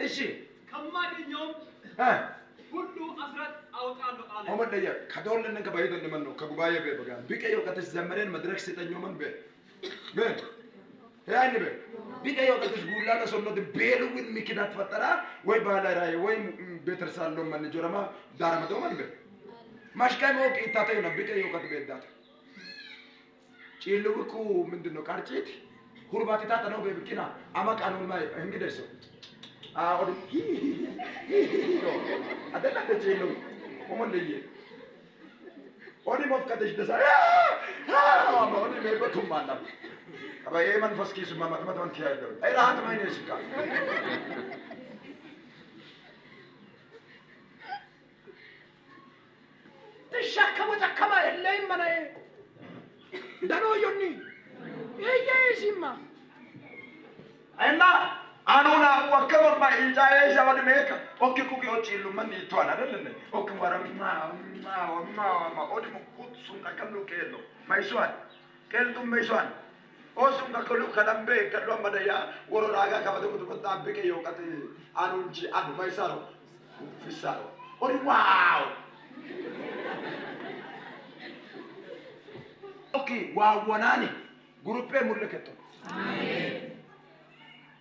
እሺ ከማገኘው ሁሉ አስራት አውጣለሁ አለ። ወመደየ ከዶልን ከበይዶ እንደምን ከጉባኤ በጋ ቢቀየው ከተስ ዘመረን መድረክ ሲጠኘው ምን በ ያኔ ቢቀየው ከተስ ጉላና ሶሎት ቤሉን ሚኪዳት ፈጠራ ወይ ባላራይ ወይ ቤተርሳሎ ማን ጆራማ ዳርመቶ ማን ማሽካይ ሞቅ ይታተው ነው ቢቀየው ከት ቤዳት ጪልውኩ ምንድነው ቃርጪት ሁርባቲ ታጠነው በብቂና አማቃኑን ማይ እንግዲህ አሁን አደላ ደጭለው ወመንደየ ወዲ መፍቀደሽ ደሳ ወዲ መበቱም ማላ አባዬ መንፈስ ኪስ ማማጥማት ወንት ያለው አይራት ማይነ ሲካ ተሻከሙ ተከማ የለኝ ማነ ደኖ ዮኒ ሲማ አይና አኑና ወከበማ ኢጃዬ ሻወድ ሜካ ኦኪ ኩኪ ኦቺሉ ማን ይቷል አይደል ኦኪ ወራማ ማ ኦዲ ሙኩት ሱን ከከሉ ከሎ ማይሷን ከልቱም ማይሷን ኦሱን ከከሉ ከለምቤ ከሎ ማደያ ወሮራጋ ከበደ ኩት አብቀ ይወቀት አኑንጂ አኑ ማይሳሮ ፍሳሮ ኦዲ ዋው ኦኪ ዋወናኒ ግሩፔ ሙልከቶ አሜን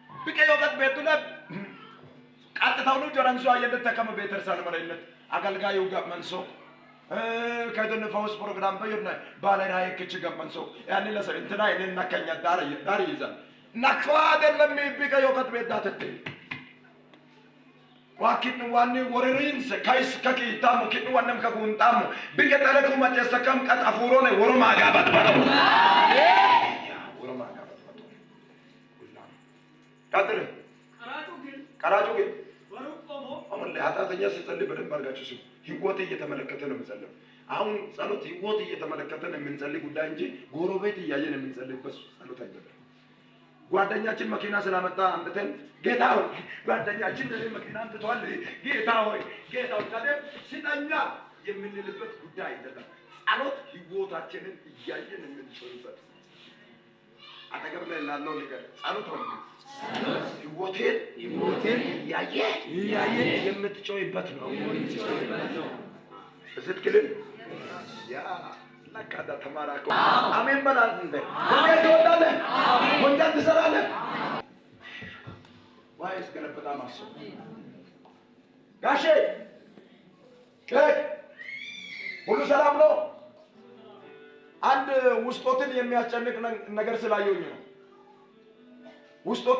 ቢቀየው ቀጥ ቤቱለ ቃጥታው ነው ጆራንሱ አየለ ተከመ ቤተርሳን መረይነት አገልጋዩ ጋር መንሶ ከደነ ፈውስ ፕሮግራም በየነ ባለራይ ከች ጋር መንሶ ያኔ ለሰ እንትና እኔና ከኛ ዳር ይዛል ናከዋ አይደለም ቢቀየው ቀጥ ቤዳት ዋኪን ዋኒ ወረሪንስ ካይስ ከኪታሙ ኪን ወንም ከጉንጣሙ ቢቀጠለኩ ማጨሰከም ቀጣፉሮ ነው ወሮማ ጋባት ባለው ካጥር ቀራጩ ግን ወሩቆሞ አሁን ለአጣተኛ ሲጸልይ በደንብ አድርጋችሁ ስሙ። ህይወት እየተመለከተ ነው የምንጸልየው። አሁን ጸሎት ህይወት እየተመለከተ ነው የምንጸልይ ጉዳይ እንጂ ጎረቤት እያየን የምንጸልይበት ጸሎት አይደለም። ጓደኛችን መኪና ስላመጣ አንተን ጌታ ሆይ ጓደኛችን ለኔ መኪና አምጥቷል ጌታ ሆይ ታዲያ ሲጠኛ የምንልበት ጉዳይ አይደለም። ጸሎት ህይወታችንን እያየን የምንጸልይበት አጠገብ ላይ ላለው ነገር ጸሎት ነው። ህይወቴን እያየ የምትጮይበት ነው። እስትክልን ያ ለካዳ ተማራከው አሜን በላል እንደ ወንጀል ትወዳለህ፣ ወንጀል ትሰራለህ። ዋይስ ገለበጣ ማሰ ጋሼ ሁሉ ሰላም ነው። አንድ ውስጦትን የሚያስጨንቅ ነገር ስላየሁኝ ነው። ውስጦት